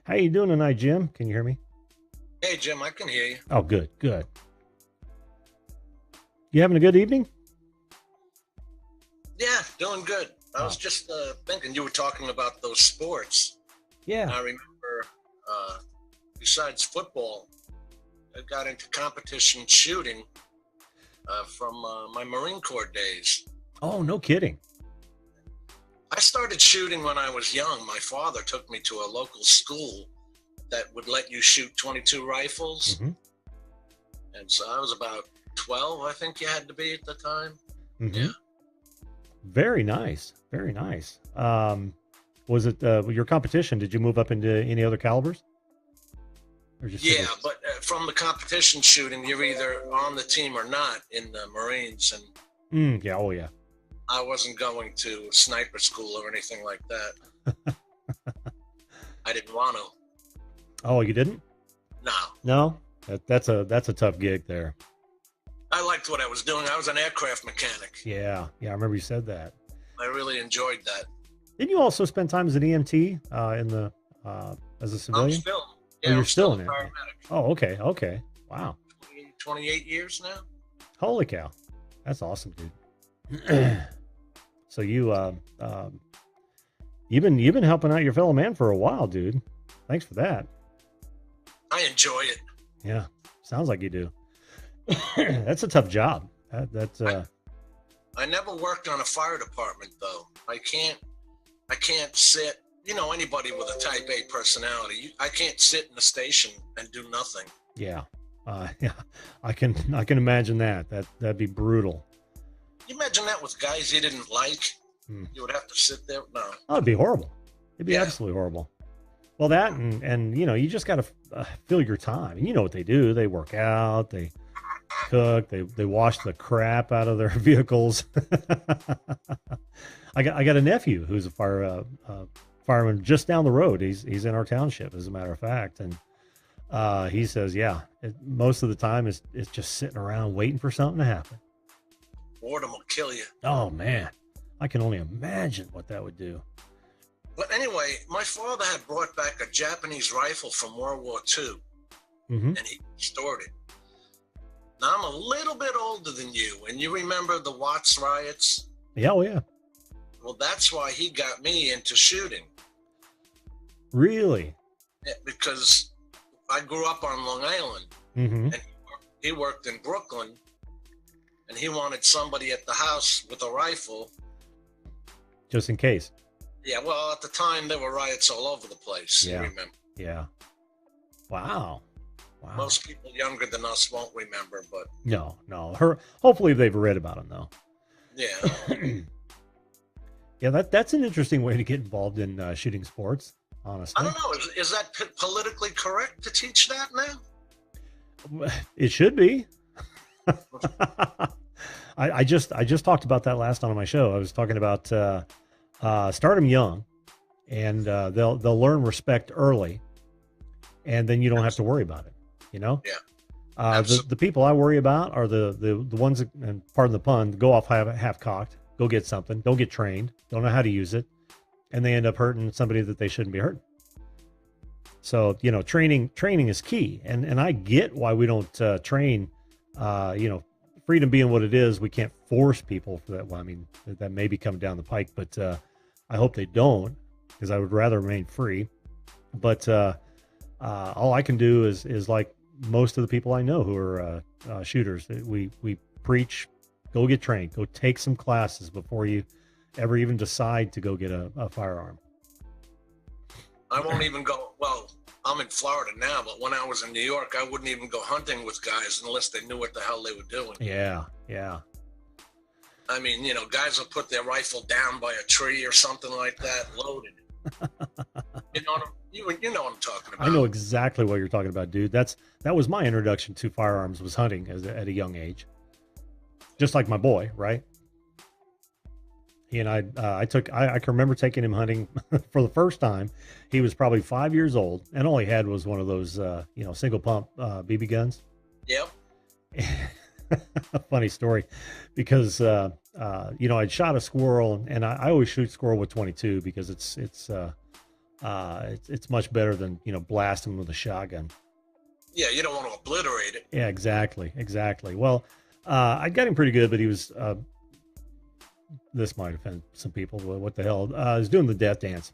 How you doing tonight, Jim? Can you hear me? Hey, Jim, I can hear you. Oh, good, good. You having a good evening? Yeah, doing good. I was Oh, just thinking you were talking about those sports. yeah. I remember, uh, besides football, I got into competition shooting from my Marine Corps days. Oh, no kidding. I started shooting when I was young. My father took me to a local school that would let you shoot 22 rifles. Mm-hmm. And so I was about 12, I think you had to be at the time. Mm-hmm. Yeah. Very nice. Very nice. Was it your competition? Did you move up into any other calibers, or just Yeah, single? but from the competition shooting, you're either on the team or not in the Marines, and Yeah. Oh, yeah. I wasn't going to sniper school or anything like that. I didn't want to. Oh, you didn't? No, No. That's a tough gig there. I liked what I was doing. I was an aircraft mechanic. Yeah. Yeah. I remember you said that. I really enjoyed that. Didn't you also spend time as an EMT in the as a I'm civilian? still, Oh, yeah, you're I'm still still a in it. paramedic. Oh, okay. Okay. Wow. 28 years now. Holy cow. That's awesome, dude. So you've been helping out your fellow man for a while, dude. Thanks for that. I enjoy it. Yeah, sounds like you do. That's a tough job. That's I never worked on a fire department though. I can't sit. You know, anybody with a Type A personality, I can't sit in the station and do nothing. yeah, yeah. I can imagine that'd be brutal. You imagine that with guys you didn't like? Hmm. You would have to sit there. No. Oh, it'd be horrible. It'd be Yeah. absolutely horrible. Well, that and you just got to fill your time. And you know what they do? They work out. They cook. They wash the crap out of their vehicles. I got a nephew who's a fireman just down the road. He's in our township, as a matter of fact, and he says, yeah, most of the time it's just sitting around waiting for something to happen. Boredom will kill you. Oh man, I can only imagine what that would do. But anyway, my father had brought back a Japanese rifle from World War II, Mm-hmm. and he restored it. Now I'm a little bit older than you, and you remember the Watts riots? Yeah, oh yeah, Well, that's why he got me into shooting. really. Because I grew up on Long Island, Mm-hmm. and he worked in Brooklyn, and he wanted somebody at the house with a rifle. Just in case. Yeah, well, at the time there were riots all over the place. Yeah. You remember? Yeah. Wow. Wow. Most people younger than us won't remember, but No. Hopefully they've read about him though. yeah. Yeah, that's an interesting way to get involved in shooting sports. I Honestly, don't know. Is that politically correct to teach that now? it should be. I just talked about that last on my show. I was talking about start them young, and they'll learn respect early, and then you don't have to worry about it. You know. Yeah. The people I worry about are the ones that, and pardon the pun, go off half cocked, go get something, don't get trained, don't know how to use it, and they end up hurting somebody that they shouldn't be hurting. So training is key, and I get why we don't train. Freedom being what it is, we can't force people for that. Well, I mean that may be coming down the pike, but I hope they don't, because I would rather remain free. But all I can do is like most of the people I know who are shooters. We preach, go get trained, go take some classes before you ever even decide to go get a firearm. I won't even go. Well, I'm in Florida now, but when I was in New York, I wouldn't even go hunting with guys unless they knew what the hell they were doing. Yeah. I mean, guys will put their rifle down by a tree or something like that, loaded. You know what I'm talking about. I know exactly what you're talking about, dude. That was my introduction to firearms, was hunting at a young age. Just like my boy, right? He and I can remember taking him hunting for the first time. He was probably 5 years old, and all he had was one of those, single pump BB guns. Yep. A funny story, because I'd shot a squirrel, and I always shoot squirrel with 22 because it's It's much better than, blast them with a shotgun. Yeah, you don't want to obliterate it. Yeah, exactly. Well, I got him pretty good, but he was, this might offend some people. What the hell? He was doing the death dance.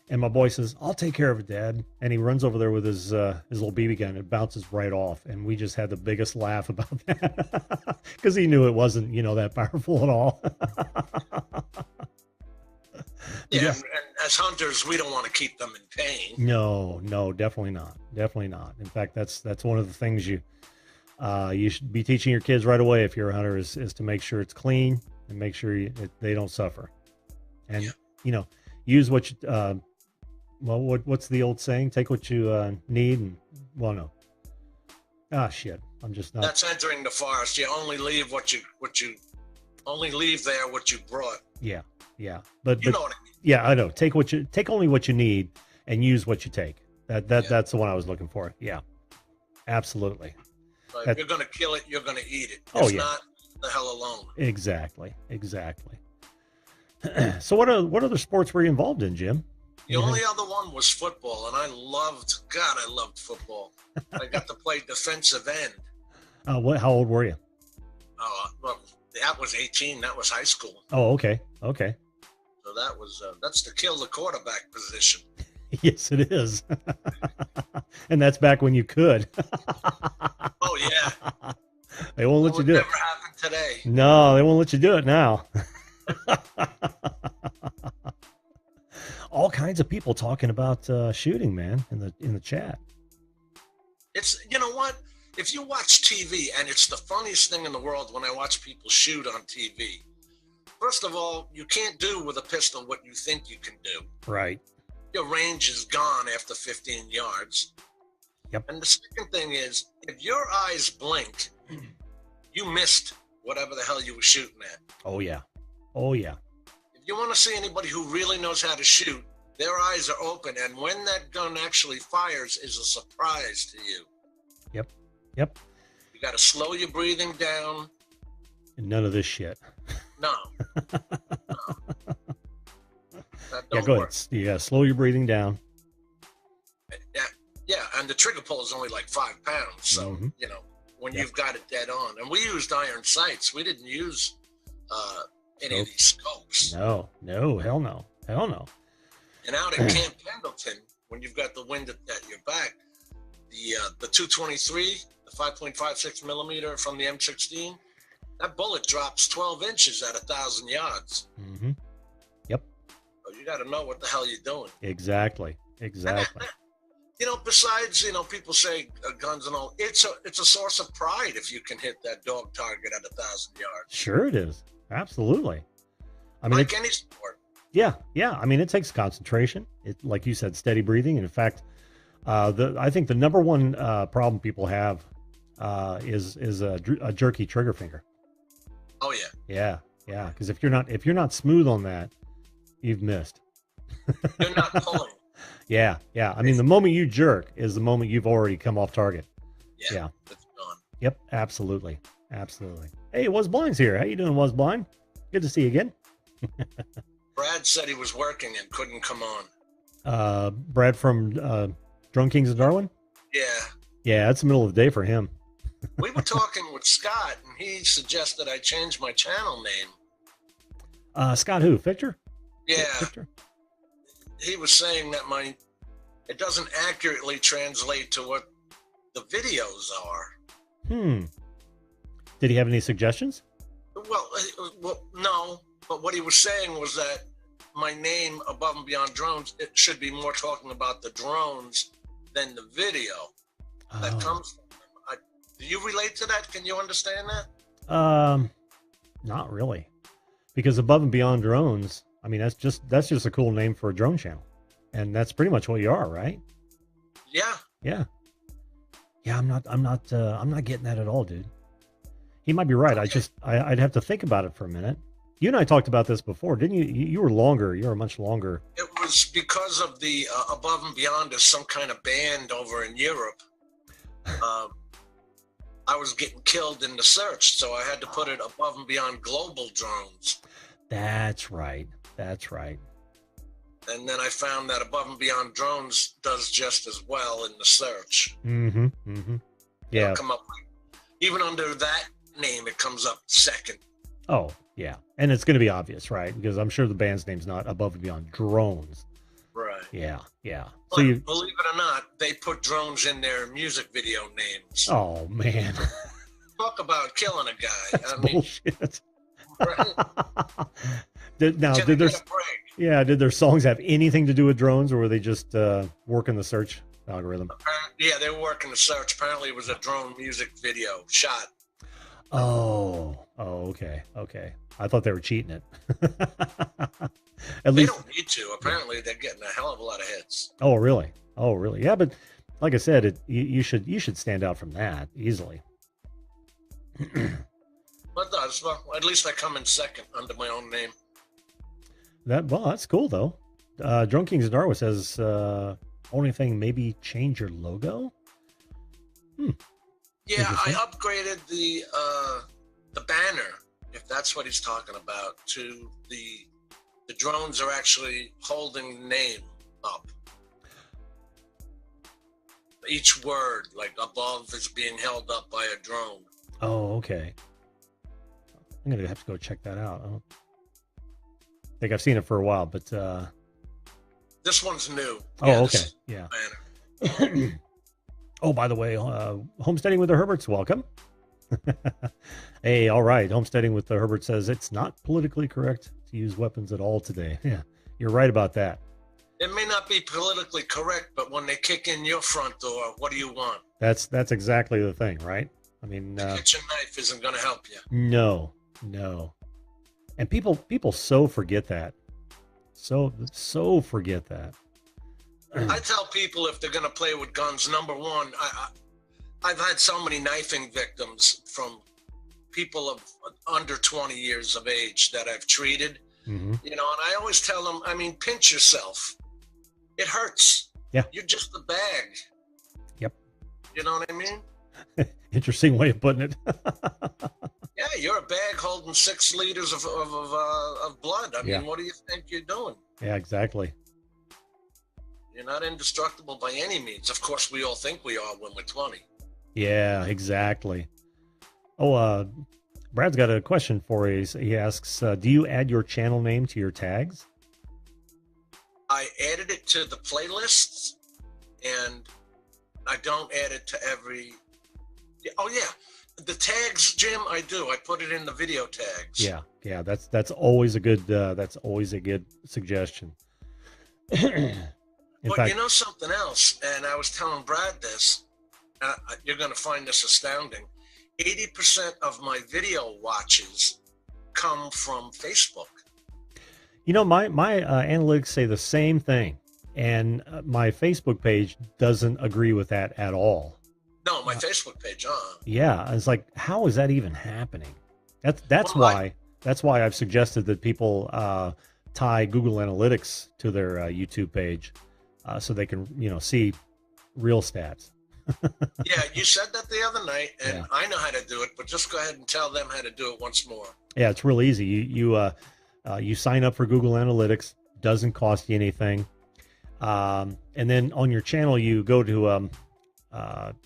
And my boy says, "I'll take care of it, Dad." And he runs over there with his little BB gun. It bounces right off. And we just had the biggest laugh about that because he knew it wasn't, that powerful at all. Yeah, and as hunters, we don't want to keep them in pain. No, definitely not. Definitely not. In fact, that's one of the things you should be teaching your kids right away if you're a hunter is to make sure it's clean and make sure they don't suffer. And, use what you, what's the old saying? Take what you need and, no. Ah, shit. I'm just not. That's entering the forest. You only leave what you only leave there what you brought. Yeah. But you know what I mean? Yeah, I know. Take only what you need and use what you take. That's the one I was looking for. Yeah, absolutely. But if you're going to kill it, you're going to eat it. Oh, if yeah. not, the hell alone. Exactly. So what other sports were you involved in, Jim? The only other one was football, and I loved football. I got to play defensive end. How old were you? Well, that was 18. That was high school. Oh, okay. So that's to kill the quarterback position. Yes, it is. And that's back when you could. Oh, yeah. They won't let you do it. Never happen today. No, they won't let you do it now. All kinds of people talking about shooting, man, in the chat. It's, you know what? If you watch TV, and it's the funniest thing in the world when I watch people shoot on TV. First of all, you can't do with a pistol what you think you can do. Right. Your range is gone after 15 yards. Yep. And the second thing is, if your eyes blink, you missed whatever the hell you were shooting at. Oh, yeah. If you want to see anybody who really knows how to shoot, their eyes are open, and when that gun actually fires is a surprise to you. Yep. You got to slow your breathing down. And none of this shit. No. Yeah, go ahead. Yeah, slow your breathing down. Yeah, and the trigger pull is only like 5 pounds. So, when you've got it dead on. And we used iron sights. We didn't use any of these scopes. No, hell no. And out at Camp Pendleton, when you've got the wind at your back, the 223, the 5.56 millimeter from the M16, that bullet drops 12 inches at 1,000 yards. Mm-hmm. Yep. So you got to know what the hell you're doing. Exactly. Besides, people say guns and all, it's a source of pride if you can hit that dog target at 1,000 yards. Sure it is. Absolutely. I mean, like any sport. Yeah. I mean, it takes concentration. It, like you said, steady breathing. And in fact, I think the number one problem people have is a jerky trigger finger. Oh yeah. Yeah. Because if you're not smooth on that, you've missed. You're not pulling. Yeah. I mean, the moment you jerk is the moment you've already come off target. Yeah. It's gone. Yep. Absolutely. Hey, Was Blind's here. How you doing, Was Blind? Good to see you again. Brad said he was working and couldn't come on. Brad from Drone Kings of Darwin? Yeah, it's the middle of the day for him. We were talking with Scott, and he suggested I change my channel name. Scott who? Victor? Yeah. Victor? He was saying that it doesn't accurately translate to what the videos are. Did he have any suggestions? Well, no. But what he was saying was that my name, Above and Beyond Drones, it should be more talking about the drones than the video that comes from them. Do you relate to that? Can you understand that? Not really. Because Above and Beyond Drones, I mean, that's just a cool name for a drone channel. And that's pretty much what you are, right? Yeah. I'm not getting that at all, dude. He might be right. Okay. I'd have to think about it for a minute. You and I talked about this before, didn't you? You were longer. You were much longer. It was because of the Above and Beyond is some kind of band over in Europe. I was getting killed in the search, so I had to put it Above and Beyond Global Drones. That's right. And then I found that Above and Beyond Drones does just as well in the search. Mm-hmm. Mm-hmm. Yeah. It'll come up, even under that name, it comes up second. Oh, yeah. And it's going to be obvious, right? Because I'm sure the band's name's not Above and Beyond Drones. Right. Yeah, yeah. But So you believe it or not, they put drones in their music video names. Oh man. Talk about killing a guy. That's I mean, bullshit. right? did their songs have anything to do with drones, or were they just working the search algorithm? Yeah, they were working the search. Apparently it was a drone music video shot. Oh, okay. I thought they were cheating it. They don't need to. Apparently, they're getting a hell of a lot of hits. Oh, really? Yeah, but like I said, you should stand out from that easily. But does well. At least I come in second under my own name. That's cool though. Drone Kings of Darwa says only thing maybe change your logo. Yeah, I upgraded the banner, if that's what he's talking about, to the drones are actually holding the name up. Each word, like above, is being held up by a drone. Oh, okay. I'm gonna have to go check that out. I don't think I've seen it for a while, but this one's new. Oh, okay, yeah. Banner. Oh, by the way, Homesteading with the Herberts, welcome. Hey, all right. Homesteading with the Herbert says it's not politically correct to use weapons at all today. Yeah, you're right about that. It may not be politically correct, but when they kick in your front door, what do you want? That's exactly the thing, right? I mean, the kitchen knife isn't going to help you. No. And people so forget that. So forget that. I tell people if they're going to play with guns, number one, I've had so many knifing victims from people of under 20 years of age that I've treated, and I always tell them, I mean, pinch yourself. It hurts. Yeah. You're just a bag. Yep. You know what I mean? Interesting way of putting it. Yeah, you're a bag holding 6 liters of blood. I mean, what do you think you're doing? Yeah, exactly. You're not indestructible by any means. Of course, we all think we are when we're 20. Yeah, exactly. Oh, Brad's got a question for you. He asks, do you add your channel name to your tags? I added it to the playlists, and I don't add it to every... Oh, yeah. The tags, Jim, I do. I put it in the video tags. Yeah. That's always a good suggestion. But fact, you know something else, and I was telling Brad this, you're going to find this astounding. 80% of my video watches come from Facebook. You know, my analytics say the same thing, and my Facebook page doesn't agree with that at all. No, my Facebook page, Yeah, it's like, how is that even happening? That's why I've suggested that people tie Google Analytics to their YouTube page, so they can see real stats. Yeah, you said that the other night, and I know how to do it, but just go ahead and tell them how to do it once more. Yeah, it's real easy. You sign up for Google Analytics, doesn't cost you anything, and then on your channel you go to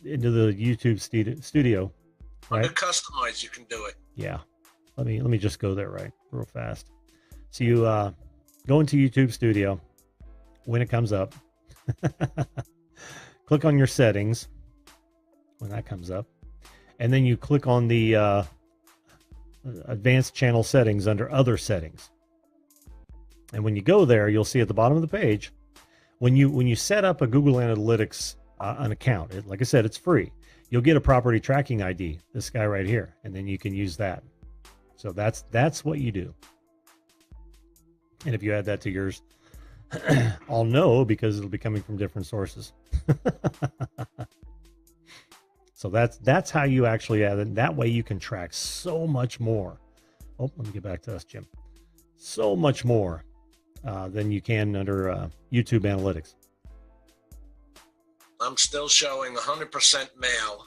into the YouTube studio. Right? Under customize, you can do it. Yeah, let me just go there real fast. So you go into YouTube Studio when it comes up. Click on your settings when that comes up, and then you click on the advanced channel settings under other settings. And when you go there, you'll see at the bottom of the page, when you set up a Google Analytics an account, like I said, it's free. You'll get a property tracking ID, this guy right here, and then you can use that. So that's what you do. And if you add that to yours, I'll know because it'll be coming from different sources. So that's how you actually add it. That way you can track so much more. Oh, let me get back to us, Jim. So much more than you can under YouTube Analytics. I'm still showing 100% male.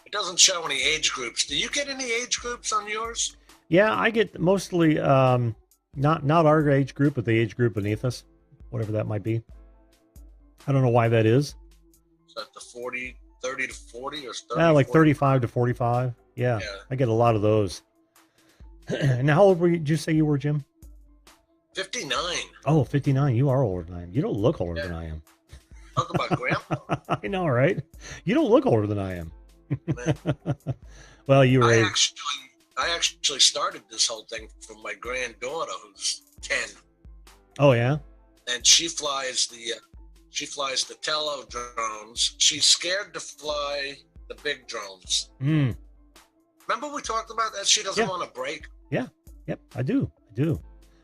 It doesn't show any age groups. Do you get any age groups on yours? Yeah, I get mostly not our age group, but the age group beneath us. whatever that might be. I don't know why that is. Is that the 30 to 40 or 30? Like 40? 35 to 45. Yeah, I get a lot of those. Now, how old did you say you were, Jim? 59. Oh, 59. You are older than I am. You don't look older than I am. Talk about grandpa. I know, right? You don't look older than I am. Well, you were. I actually started this whole thing from my granddaughter, who's 10. Oh yeah. And she flies the Tello drones. She's scared to fly the big drones. Mm. Remember we talked about that? She doesn't want to break. Yeah. Yep. I do.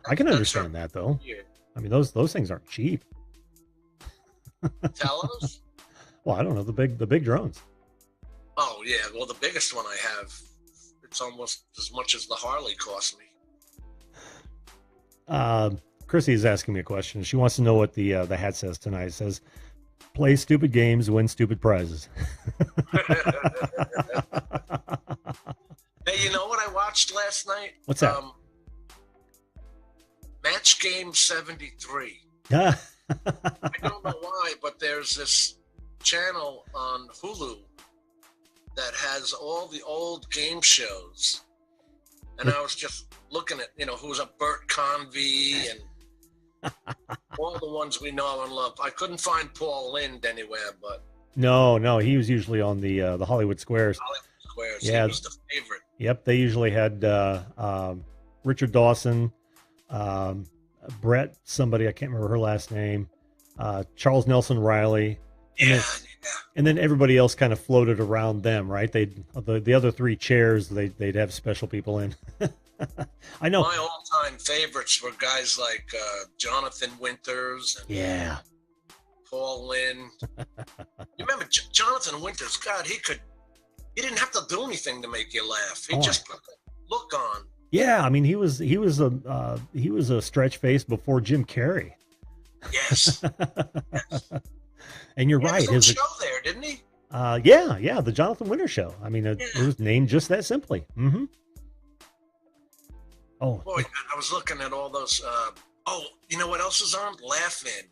I can understand that though. Yeah. I mean, those things aren't cheap. Tellos? Well, I don't know, the big drones. Oh yeah. Well, the biggest one I have, it's almost as much as the Harley cost me. Chrissy is asking me a question. She wants to know what the hat says tonight. It says, "Play stupid games, win stupid prizes." Hey, you know what I watched last night? What's that? Match Game 73. I don't know why, but there's this channel on Hulu that has all the old game shows. And I was just looking at, who's a Bert Convey and all the ones we know and love. I couldn't find Paul Lynde anywhere, but... No, he was usually on the Hollywood Squares. Yeah. He was the favorite. Yep, they usually had Richard Dawson, Brett, somebody, I can't remember her last name, Charles Nelson Riley. And then everybody else kind of floated around them, right? The other three chairs, they'd have special people in. I know. My all-time favorites were guys like Jonathan Winters and Paul Lynde. You remember Jonathan Winters? God, he didn't have to do anything to make you laugh. He just put the look on. Yeah, I mean he was a stretch face before Jim Carrey. Yes. And you're right. His show there, didn't he? Yeah, the Jonathan Winter Show. I mean, it was named just that simply. Mm-hmm. Oh, boy, I was looking at all those. You know what else is on? Laugh-In.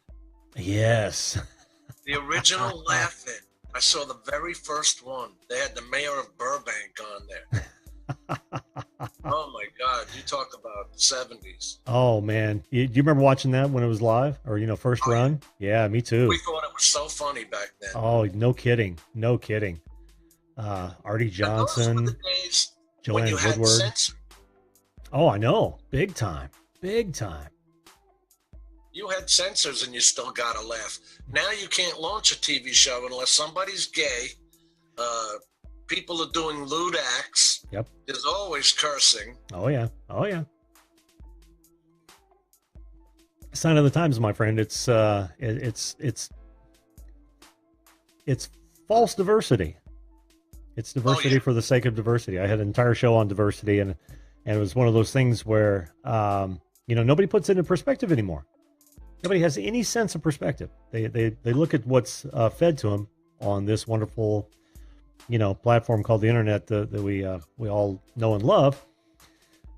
Yes. The original Laugh-In. I saw the very first one. They had the mayor of Burbank on there. Oh my God! You talk about the 70s. Oh man, do you remember watching that when it was live or first run? Yeah, me too. We thought it was so funny back then. Oh, no kidding. Artie Johnson, those were the days Joanne when you had Woodward. censor. Oh, I know, big time. You had censors and you still gotta laugh. Now you can't launch a TV show unless somebody's gay. People are doing lewd acts. Yep. There's always cursing. Oh yeah. Sign of the times, my friend. It's false diversity. It's diversity for the sake of diversity. I had an entire show on diversity, and it was one of those things where nobody puts it in perspective anymore. Nobody has any sense of perspective. They look at what's fed to them on this wonderful platform called the internet that we all know and love,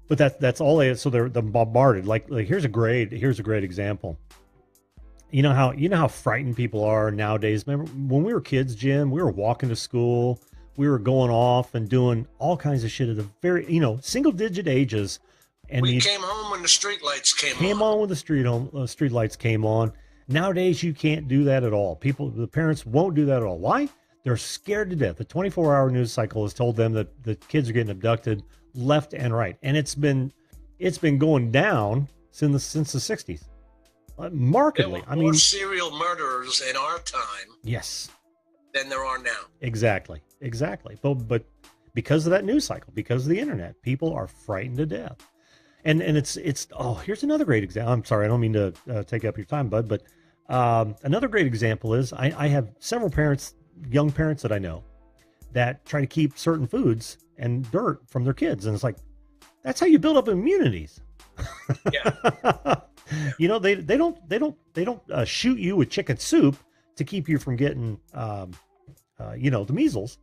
but that's all so they're bombarded. Like here's a great example. You know how frightened people are nowadays. Remember when we were kids, Jim? We were walking to school, we were going off and doing all kinds of shit at a very single digit ages, and we came home when the street lights came on when the street lights came on. Nowadays you can't do that at all. The parents won't do that at all. Why? They're scared to death. The 24-hour news cycle has told them that the kids are getting abducted left and right, and it's been going down since the 60s, markedly. There were more serial murderers in our time, yes, than there are now. Exactly. But because of that news cycle, because of the internet, people are frightened to death. And it's here's another great example. I'm sorry, I don't mean to take up your time, bud, but another great example is I have several young parents that I know that try to keep certain foods and dirt from their kids, and it's like that's how you build up immunities. Yeah. They don't shoot you with chicken soup to keep you from getting the measles.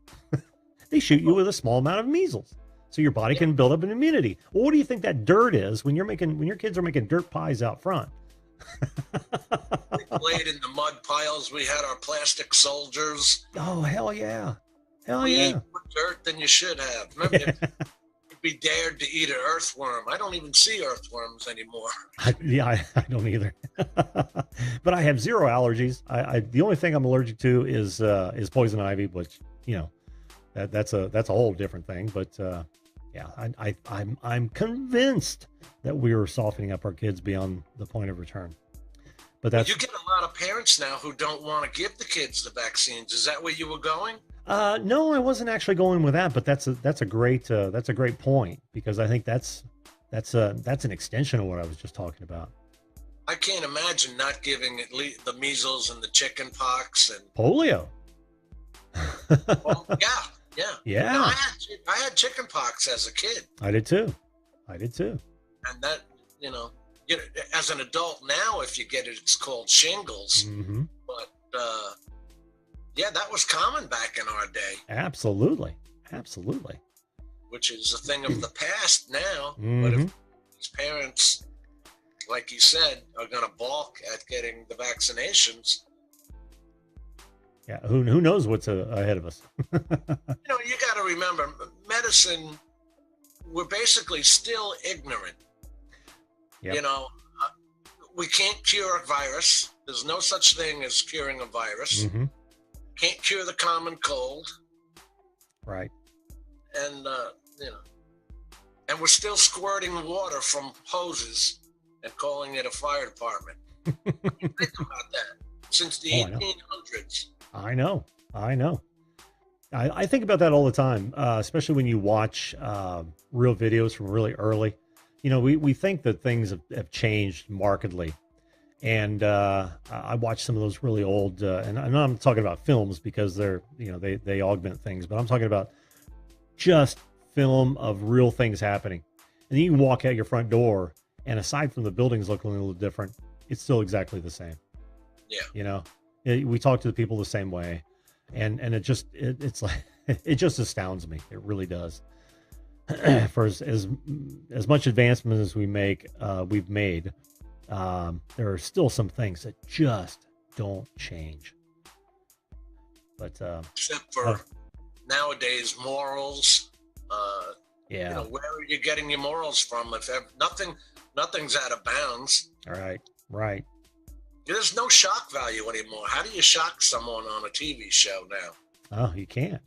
They shoot you with a small amount of measles so your body can build up an immunity. Well, what do you think that dirt is when your kids are making dirt pies out front? We played in the mud piles. We had our plastic soldiers. Oh, hell yeah. Hell We ate yeah. more dirt than you should have. Remember, you'd be dared to eat an earthworm. I don't even see earthworms anymore. I don't either. But I have zero allergies. The only thing I'm allergic to is poison ivy, which, you know, that's a whole different thing. But yeah, I'm convinced that we are softening up our kids beyond the point of return. But that's You get a lot of parents now who don't want to give the kids the vaccines. Is that where you were going? no, I wasn't actually going with that, but that's a great point, because I think that's an extension of what I was just talking about. I can't imagine not giving at least the measles and the chicken pox and Polio. well, yeah. Yeah. No, I had chicken pox as a kid, I did too. and that as an adult now, if you get it, it's called shingles. Mm-hmm. But yeah, that was common back in our day, Absolutely. which is a thing of the past now. But Mm-hmm. if these parents, like you said, are going to balk at getting the vaccinations, Yeah. Who knows what's ahead of us? you got to remember, medicine, we're basically still ignorant. Yep. We can't cure a virus. There's no such thing as curing a virus. Mm-hmm. Can't cure the common cold. Right. And, and we're still squirting water from hoses and calling it a fire department. Think about that. Since the 1800s. I know. I think about that all the time, especially when you watch real videos from really early. We think that things have changed markedly. And I watched some of those really old, and I'm not talking about films because they're, they augment things, but I'm talking about just film of real things happening. And you can walk out your front door, and aside from the buildings looking a little different, it's still exactly the same. Yeah. We talk to the people the same way, and it's like, it just astounds me. It really does. For as much advancement as we've made, there are still some things that just don't change. But except for nowadays morals. Yeah. Where are you getting your morals from? If nothing's out of bounds. Right. There's no shock value anymore. How do you shock someone on a TV show now? Oh, you can't.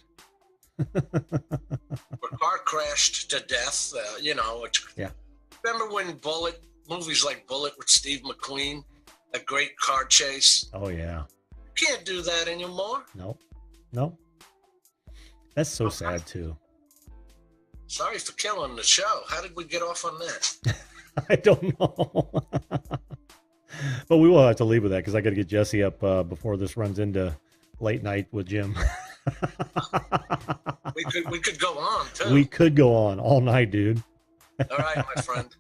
A car crashed to death. Yeah. Remember when movies like Bullet with Steve McQueen, a great car chase? Oh yeah. You can't do that anymore. No. That's so sad too. Sorry for killing the show. How did we get off on that? I don't know. But we will have to leave with that because I got to get Jesse up before this runs into late night with Jim. We could go on too. We could go on all night, dude. All right, my friend.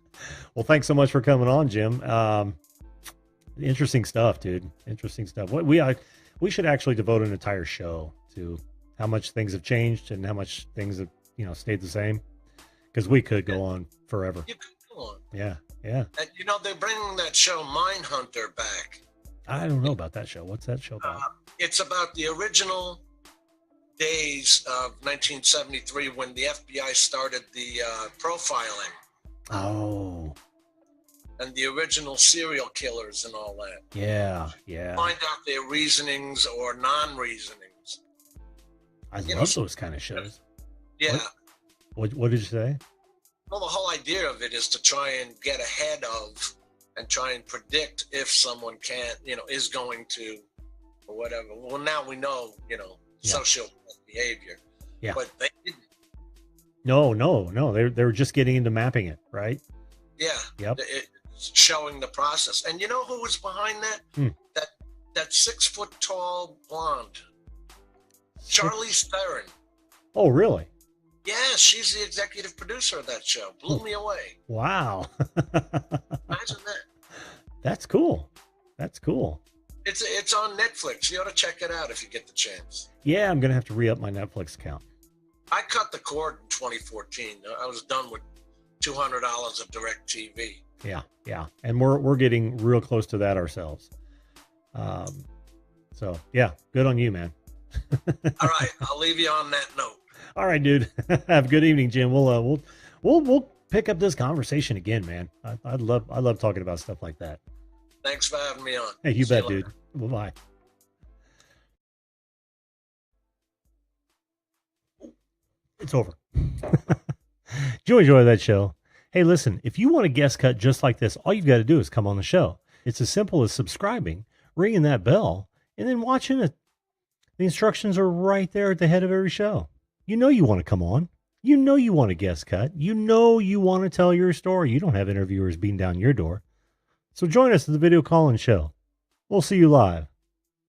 Well, thanks so much for coming on, Jim. Interesting stuff, dude. Interesting stuff. We should actually devote an entire show to how much things have changed and how much things have stayed the same, because we could go on forever. You could go on. Yeah. And they're bringing that show Mindhunter back. I don't know about that show. What's that show about? It's about the original days of 1973 when the FBI started the profiling. Oh. And the original serial killers and all that. Yeah. Find out their reasonings or non-reasonings. I love those kind of shows. Yeah. What did you say? Well, the whole idea of it is to try and get ahead of and try and predict if someone is going to, or whatever. Well, now we know, social behavior. Yeah. But they didn't. No. They were just getting into mapping it, right? Yeah. Yep. It's showing the process. And you know who was behind that? That 6 foot tall blonde. Charlize Theron. Oh, really? Yeah, she's the executive producer of that show. Blew me away. Wow. Imagine that. That's cool. It's on Netflix. You ought to check it out if you get the chance. Yeah, I'm going to have to re-up my Netflix account. I cut the cord in 2014. I was done with $200 of direct TV. Yeah. Yeah. And we're getting real close to that ourselves. So yeah, good on you, man. All right. I'll leave you on that note. All right, dude. Have a good evening, Jim. We'll pick up this conversation again, man. I love talking about stuff like that. Thanks for having me on. Hey, you bet, dude. Bye-bye. It's over. Did you enjoy that show? Hey, listen, if you want a guest cut just like this, all you've got to do is come on the show. It's as simple as subscribing, ringing that bell, and then watching it. The instructions are right there at the head of every show. You know you want to come on. You know you want a guest cut. You know you want to tell your story. You don't have interviewers beating down your door. So join us at the video call-in show. We'll see you live.